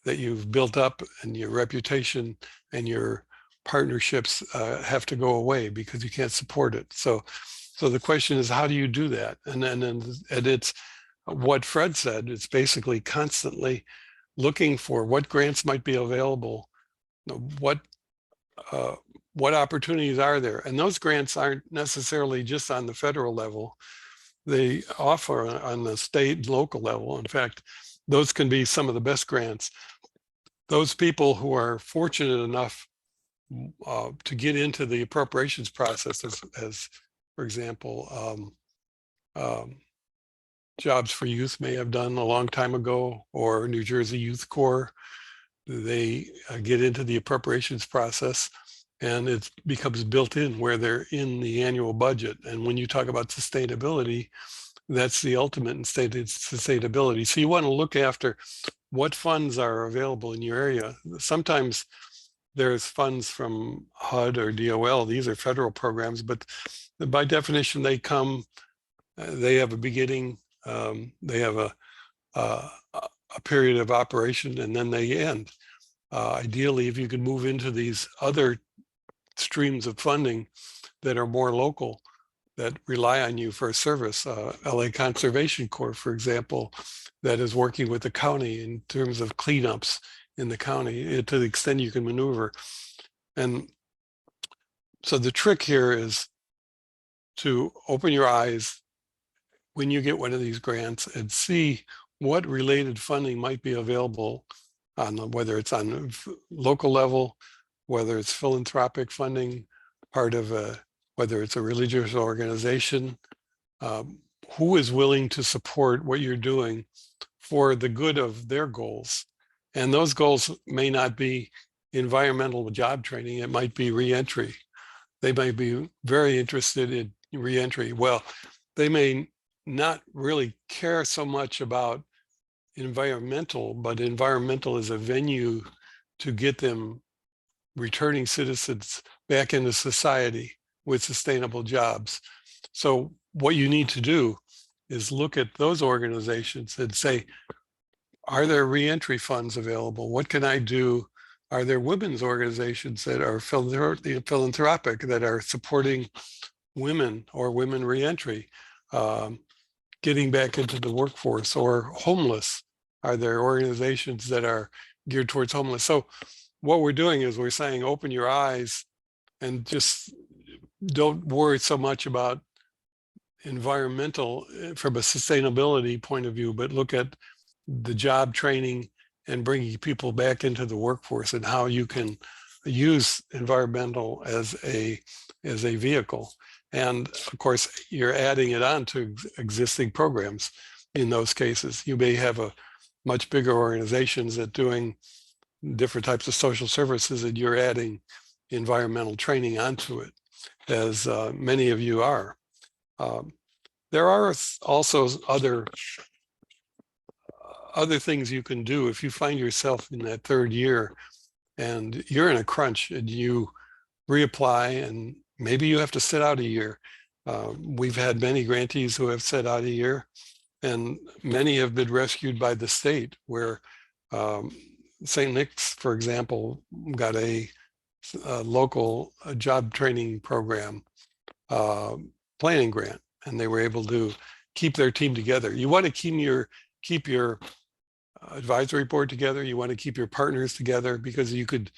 that you've built up and your reputation and your partnerships have to go away because you can't support it. So the question is, how do you do that? And it's what Fred said. It's basically constantly looking for what grants might be available, what opportunities are there, and those grants aren't necessarily just on the federal level. They offer on the state and local level. In fact, those can be some of the best grants. Those people who are fortunate enough to get into the appropriations process, as for example, Jobs for Youth may have done a long time ago, or New Jersey Youth Corps, they get into the appropriations process, and it becomes built in where they're in the annual budget. And when you talk about sustainability, that's the ultimate in sustainability. So you want to look after what funds are available in your area. Sometimes there's funds from HUD or DOL. These are federal programs, but by definition, they have a beginning, they have a period of operation, and then they end. Ideally, if you could move into these other streams of funding that are more local, that rely on you for a service, LA Conservation Corps, for example, that is working with the county in terms of cleanups in the county, to the extent you can maneuver. And so the trick here is to open your eyes when you get one of these grants and see what related funding might be available, whether it's on local level, whether it's philanthropic funding, part of whether it's a religious organization, who is willing to support what you're doing for the good of their goals. And those goals may not be environmental job training, it might be reentry. They may be very interested in reentry. Well, they may not really care so much about environmental, but environmental is a venue to get them returning citizens back into society with sustainable jobs. So what you need to do is look at those organizations and say, are there reentry funds available? What can I do? Are there women's organizations that are philanthropic, that are supporting women or women reentry? getting back into the workforce, or homeless? Are there organizations that are geared towards homeless? So what we're doing is we're saying, open your eyes and just don't worry so much about environmental from a sustainability point of view, but look at the job training and bringing people back into the workforce and how you can use environmental as a vehicle. And of course, you're adding it on to existing programs. In those cases, you may have a much bigger organizations that doing different types of social services, and you're adding environmental training onto it, as many of you are. There are also other things you can do if you find yourself in that third year and you're in a crunch and you reapply and maybe you have to sit out a year. We've had many grantees who have sat out a year, and many have been rescued by the state, where St. Nick's, for example, got a local job training program planning grant, and they were able to keep their team together. You want to keep your advisory board together. You want to keep your partners together, because you could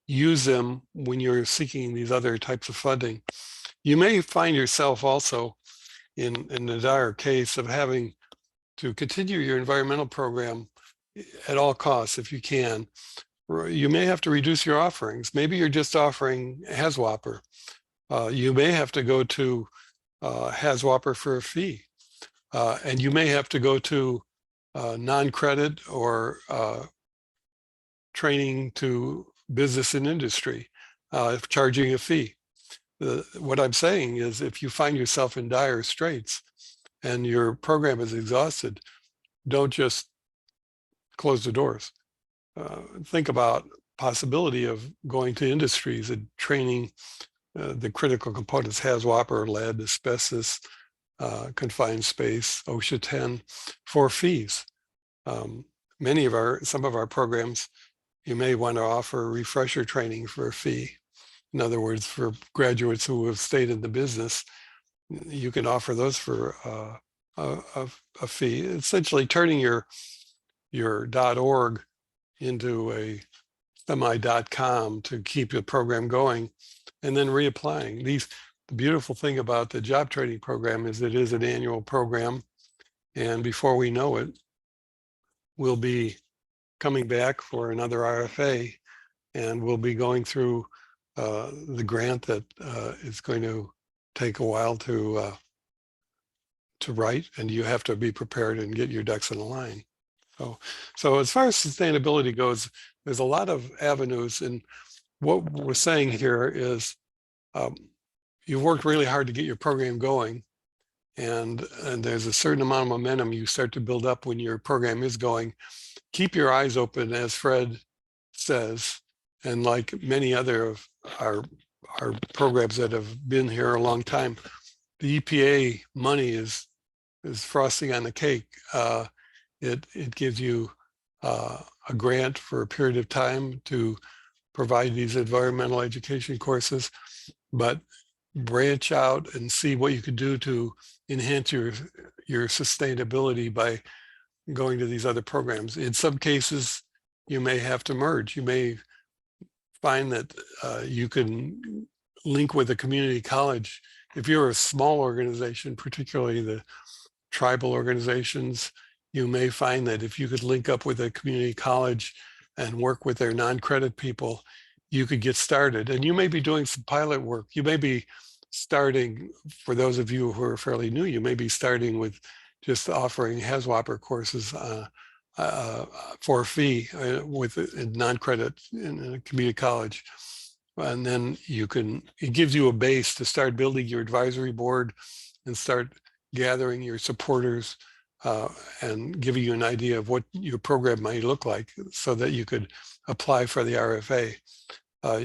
use them when you're seeking these other types of funding. You may find yourself also in the dire case of having to continue your environmental program at all costs if you can. You may have to reduce your offerings. Maybe you're just offering HazWOPER. You may have to go to HazWOPER for a fee. And you may have to go to non-credit or training to business and industry, charging a fee. What I'm saying is, if you find yourself in dire straits and your program is exhausted, don't just close the doors. Think about possibility of going to industries and training the critical components: HazWOPER, lead, asbestos, confined space, OSHA 10, for fees. Some of our programs, you may want to offer refresher training for a fee. In other words, for graduates who have stayed in the business, you can offer those for a fee. Essentially turning your .org into a semi.com to keep the program going, and then reapplying. The beautiful thing about the job training program is it is an annual program, and before we know it, we'll be coming back for another RFA, and we'll be going through the grant that is going to take a while to write, and you have to be prepared and get your ducks in a line. So as far as sustainability goes, there's a lot of avenues, and what we're saying here is you've worked really hard to get your program going, and there's a certain amount of momentum you start to build up when your program is going. Keep your eyes open, as Fred says, and like many other of our programs that have been here a long time, the EPA money is frosting on the cake. It gives you a grant for a period of time to provide these environmental education courses, but branch out and see what you could do to enhance your sustainability by going to these other programs. In some cases, you may have to merge. You may find that you can link with a community college. If you're a small organization, particularly the tribal organizations, you may find that if you could link up with a community college and work with their non-credit people, you could get started. And you may be doing some pilot work. You may be starting, for those of you who are fairly new, you may be starting with just offering HazWOPER courses for a fee with non-credit in a community college. And then it gives you a base to start building your advisory board and start gathering your supporters and giving you an idea of what your program might look like so that you could apply for the RFA.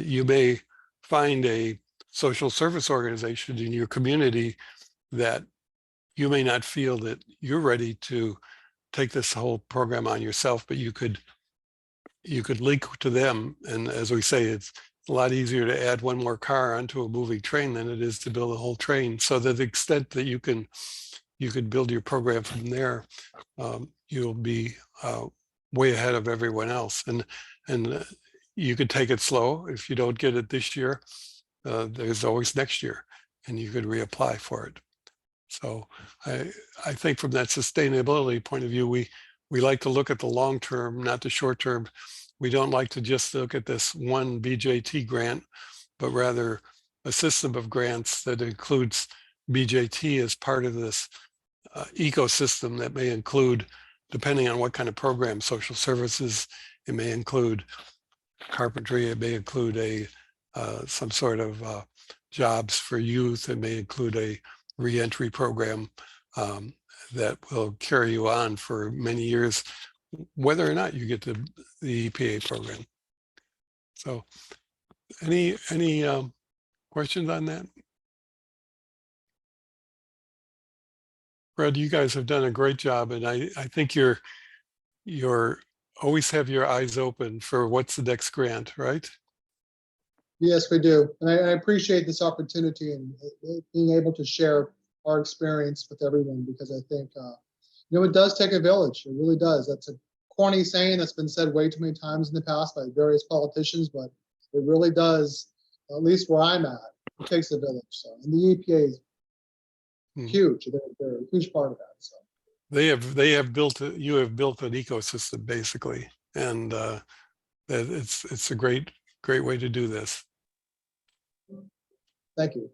You may find a social service organization in your community that you may not feel that you're ready to take this whole program on yourself, but you could link to them. And as we say, it's a lot easier to add one more car onto a moving train than it is to build a whole train. So to the extent that you can you could build your program from there. You'll be way ahead of everyone else. And you could take it slow. If you don't get it this year, there's always next year, and you could reapply for it. So I think from that sustainability point of view, we like to look at the long term, not the short term. We don't like to just look at this one BJT grant, but rather a system of grants that includes BJT as part of this ecosystem that may include, depending on what kind of program, social services, it may include carpentry, it may include some sort of jobs for youth, it may include a reentry program that will carry you on for many years, whether or not you get the EPA program. So any questions on that? Fred, you guys have done a great job, and I think you're always have your eyes open for what's the next grant, right? Yes, we do. And I appreciate this opportunity and being able to share our experience with everyone, because I think, it does take a village. It really does. That's a corny saying that's been said way too many times in the past by various politicians, but it really does, at least where I'm at, it takes a village. So, and the EPA is huge. They're a huge part of that. So They have built you have built an ecosystem basically, and that it's a great way to do this. Thank you.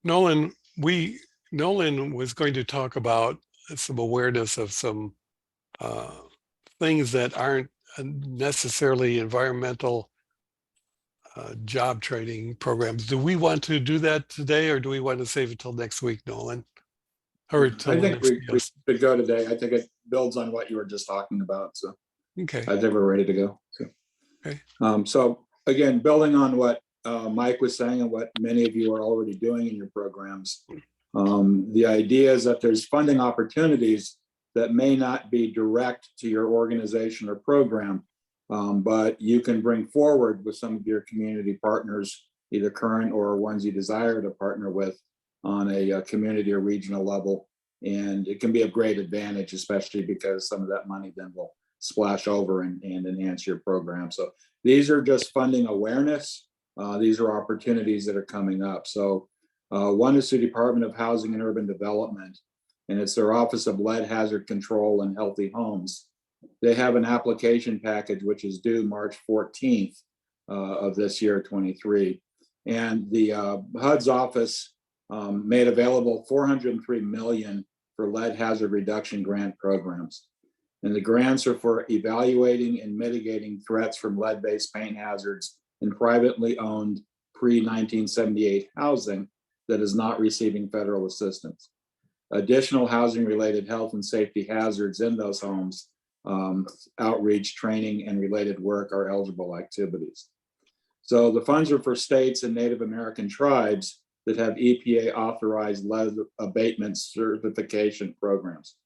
Nolan was going to talk about some awareness of some things that aren't necessarily environmental job training programs. Do we want to do that today, or do we want to save it till next week, Nolan? Or I think we should go today. I think it builds on what you were just talking about. So okay, I think we're ready to go. So, okay. So again, building on what Mike was saying and what many of you are already doing in your programs, the idea is that there's funding opportunities that may not be direct to your organization or program, but you can bring forward with some of your community partners, either current or ones you desire to partner with on a community or regional level. And it can be of great advantage, especially because some of that money then will splash over and enhance your program. So these are just funding awareness. These are opportunities that are coming up. So one is the Department of Housing and Urban Development, and it's their Office of Lead Hazard Control and Healthy Homes. They have an application package which is due March 14th of this year, 23. And the HUD's office made available $403 million for lead hazard reduction grant programs. And the grants are for evaluating and mitigating threats from lead-based paint hazards in privately owned pre-1978 housing that is not receiving federal assistance. Additional housing-related health and safety hazards in those homes, outreach, training, and related work are eligible activities. So the funds are for states and Native American tribes that have EPA authorized lead abatement certification programs.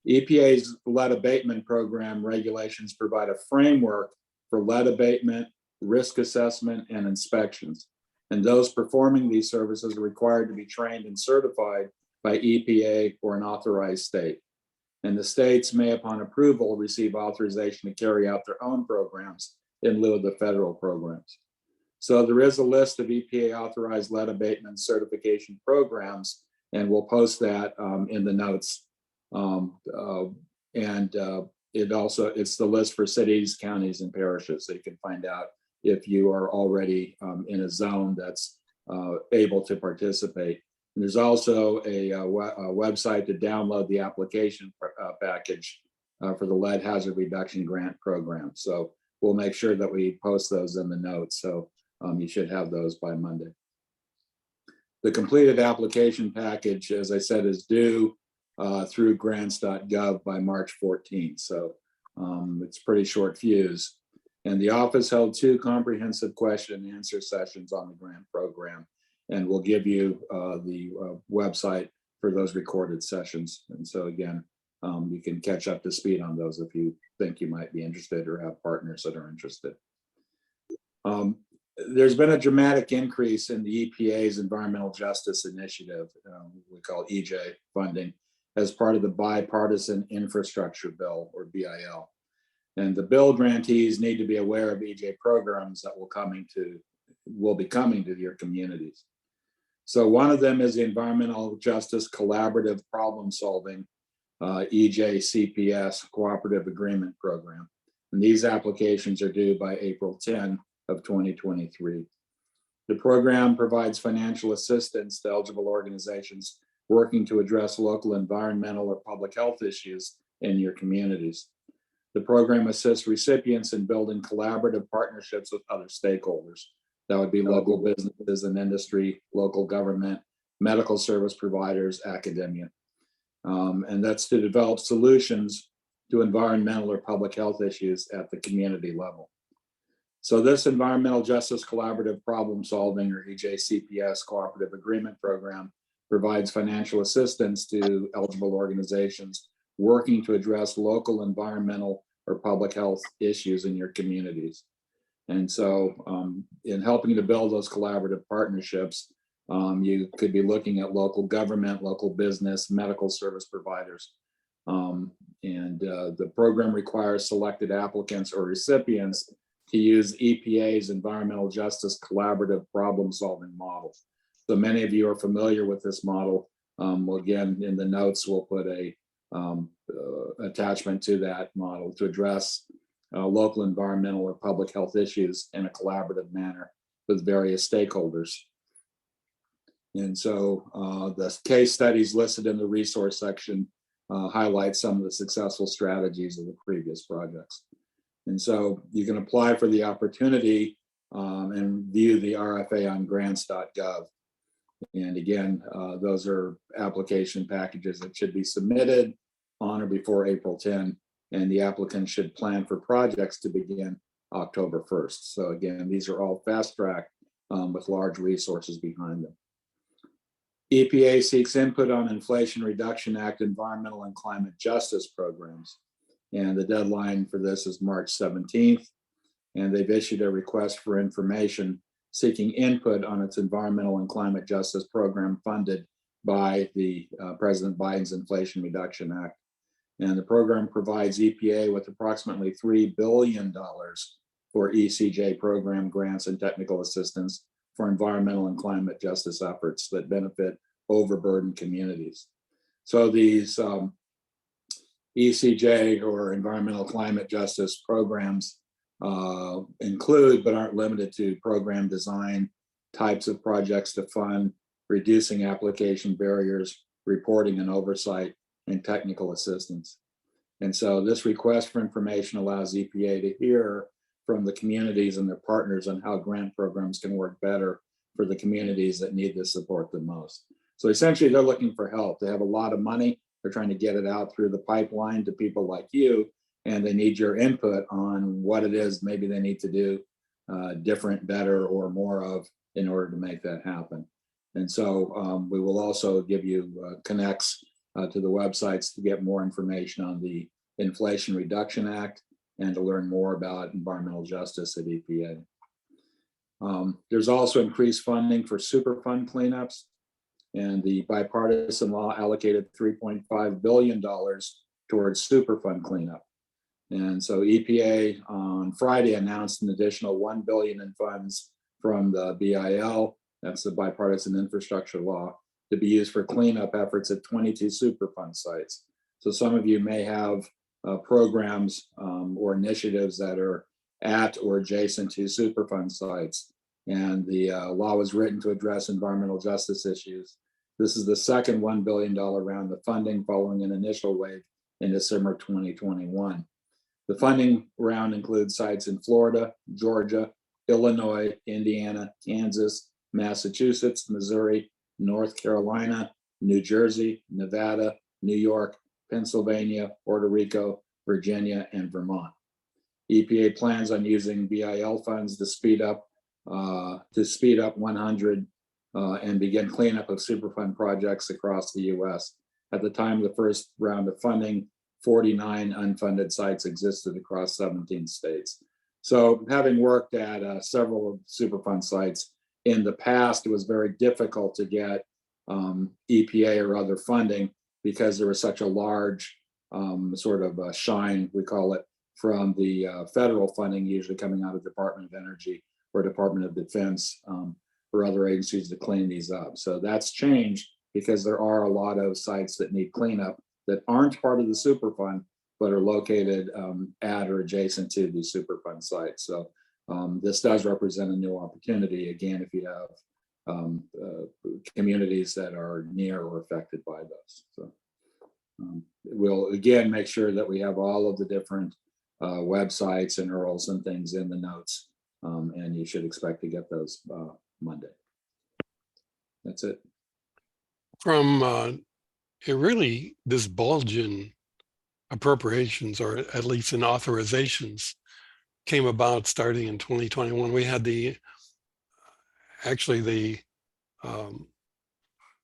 EPA's lead abatement program regulations provide a framework for lead abatement, risk assessment, and inspections. And those performing these services are required to be trained and certified by EPA or an authorized state. And the states may, upon approval, receive authorization to carry out their own programs in lieu of the federal programs. So there is a list of EPA authorized lead abatement certification programs, and we'll post that in the notes. It's the list for cities, counties, and parishes, so you can find out if you are already in a zone that's able to participate. And there's also a website to download the application package for the lead hazard reduction grant program. So we'll make sure that we post those in the notes. So you should have those by Monday. The completed application package, as I said, is due through grants.gov by March 14th. So it's pretty short fuse. And the office held 2 comprehensive question and answer sessions on the grant program. And we'll give you the website for those recorded sessions. And so again, you can catch up to speed on those if you think you might be interested or have partners that are interested. there's been a dramatic increase in the EPA's Environmental Justice Initiative, we call EJ funding, as part of the Bipartisan Infrastructure Bill, or BIL. And the bill grantees need to be aware of EJ programs that will be coming to your communities. So one of them is the Environmental Justice Collaborative Problem Solving, EJ-CPS Cooperative Agreement Program. And these applications are due by April 10 of 2023. The program provides financial assistance to eligible organizations working to address local environmental or public health issues in your communities. The program assists recipients in building collaborative partnerships with other stakeholders. That would be local businesses and industry, local government, medical service providers, academia. And that's to develop solutions to environmental or public health issues at the community level. So this Environmental Justice Collaborative Problem Solving, or EJ-CPS Cooperative Agreement Program, provides financial assistance to eligible organizations working to address local environmental or public health issues in your communities. And so in helping to build those collaborative partnerships, you could be looking at local government, local business, medical service providers. The program requires selected applicants or recipients to use EPA's Environmental Justice Collaborative Problem Solving model. So many of you are familiar with this model. Well, again, in the notes, we'll put a attachment to that model to address local environmental or public health issues in a collaborative manner with various stakeholders. And so the case studies listed in the resource section highlight some of the successful strategies of the previous projects. And so you can apply for the opportunity and view the RFA on grants.gov. And again, those are application packages that should be submitted on or before April 10, and the applicant should plan for projects to begin October 1st. So again, these are all fast track with large resources behind them. EPA seeks input on Inflation Reduction Act environmental and climate justice programs. And the deadline for this is March 17th. And they've issued a request for information seeking input on its environmental and climate justice program funded by the President Biden's Inflation Reduction Act. And the program provides EPA with approximately $3 billion for ECJ program grants and technical assistance for environmental and climate justice efforts that benefit overburdened communities. So these ECJ, or environmental climate justice programs, include but aren't limited to program design, types of projects to fund, reducing application barriers, reporting and oversight, and technical assistance. And so this request for information allows EPA to hear from the communities and their partners on how grant programs can work better for the communities that need this support the most. So essentially, they're looking for help. They have a lot of money. They're trying to get it out through the pipeline to people like you, and they need your input on what it is maybe they need to do different, better, or more of in order to make that happen. And so we will also give you connects to the websites to get more information on the Inflation Reduction Act and to learn more about environmental justice at EPA. There's also increased funding for Superfund cleanups, and the bipartisan law allocated $3.5 billion towards Superfund cleanup. And so EPA on Friday announced an additional $1 billion in funds from the BIL, that's the bipartisan infrastructure law, to be used for cleanup efforts at 22 Superfund sites. So some of you may have programs or initiatives that are at or adjacent to Superfund sites. And the law was written to address environmental justice issues. This is the second $1 billion round of funding following an initial wave in December 2021. The funding round includes sites in Florida, Georgia, Illinois, Indiana, Kansas, Massachusetts, Missouri, North Carolina, New Jersey, Nevada, New York, Pennsylvania, Puerto Rico, Virginia, and Vermont. EPA plans on using BIL funds to speed up 100 and begin cleanup of Superfund projects across the U.S. At the time of the first round of funding, 49 unfunded sites existed across 17 states. So having worked at several Superfund sites in the past, it was very difficult to get EPA or other funding because there was such a large sort of shine, we call it, from the federal funding, usually coming out of Department of Energy or Department of Defense or other agencies to clean these up. So that's changed because there are a lot of sites that need cleanup that aren't part of the Superfund, but are located at or adjacent to the Superfund sites. So this does represent a new opportunity, again, if you have communities that are near or affected by those. So we'll again make sure that we have all of the different websites and URLs and things in the notes, and you should expect to get those Monday. That's it. From it really, this bulge in appropriations, or at least in authorizations, came about starting in 2021. We had the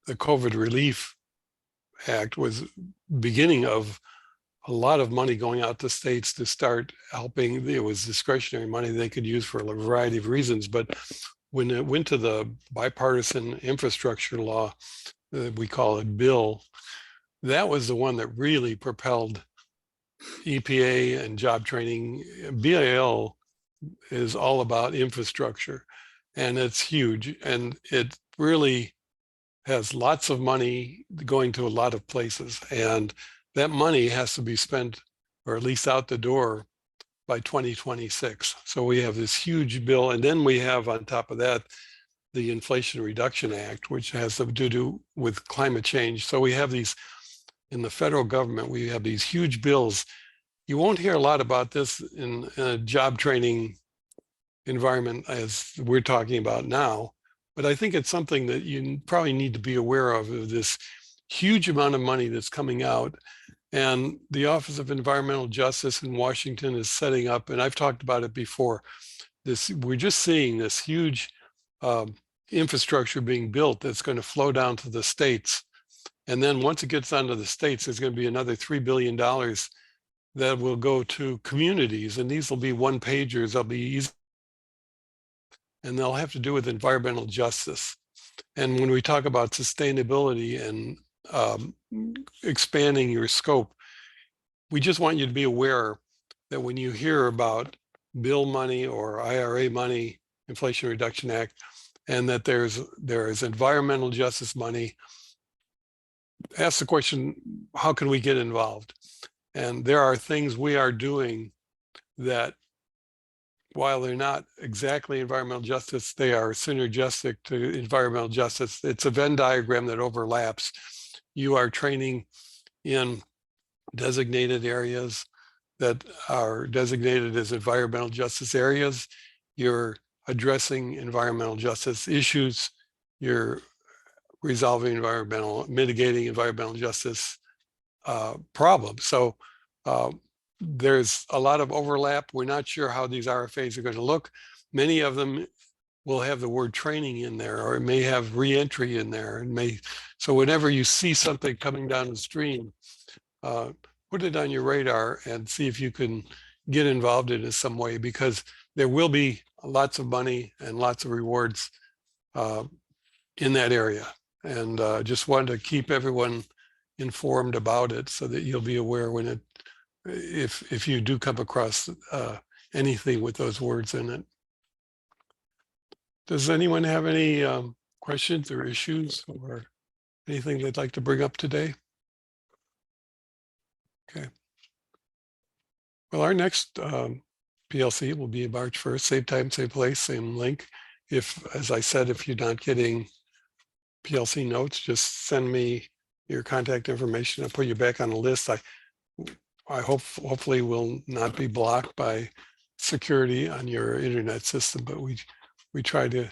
COVID Relief Act was beginning of a lot of money going out to states to start helping. It was discretionary money they could use for a variety of reasons, but when it went to the bipartisan infrastructure law, we call it bill, that was the one that really propelled EPA and job training. BIL is all about infrastructure, and it's huge, and it really has lots of money going to a lot of places, and that money has to be spent, or at least out the door, by 2026. So we have this huge bill, and then we have on top of that the Inflation Reduction Act, which has to do with climate change. So we have these, in the federal government, we have these huge bills. You won't hear a lot about this in a job training environment as we're talking about now, but I think it's something that you probably need to be aware of this huge amount of money that's coming out. And the Office of Environmental Justice in Washington is setting up, and I've talked about it before, we're just seeing this huge infrastructure being built that's going to flow down to the states. And then once it gets onto the states, there's going to be another $3 billion that will go to communities. And these will be one pagers. They'll be easy. And they'll have to do with environmental justice. And when we talk about sustainability and expanding your scope, we just want you to be aware that when you hear about bill money or IRA money, Inflation Reduction Act, and that there is environmental justice money, ask the question, how can we get involved? And there are things we are doing that, while they're not exactly environmental justice, they are synergistic to environmental justice. It's a Venn diagram that overlaps. You are training in designated areas that are designated as environmental justice areas. You're addressing environmental justice issues. You're resolving mitigating environmental justice problems. So there's a lot of overlap. We're not sure how these RFAs are going to look. Many of them will have the word training in there, or it may have re-entry in there. So whenever you see something coming down the stream, put it on your radar and see if you can get involved in it some way, because there will be lots of money and lots of rewards in that area. And just wanted to keep everyone informed about it so that you'll be aware when if you do come across anything with those words in it. Does anyone have any questions or issues or anything they'd like to bring up today? Okay. Well, our next PLC will be March 1st, same time, same place, same link. As I said, if you're not getting PLC notes, just send me your contact information. I'll put you back on the list. I hopefully will not be blocked by security on your internet system, but we try to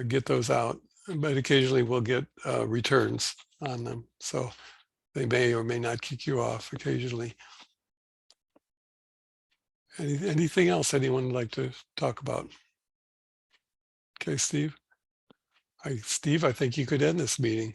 get those out. But occasionally we'll get returns on them, so they may or may not kick you off occasionally. Anything else anyone would like to talk about? Okay, Steve. Steve, I think you could end this meeting.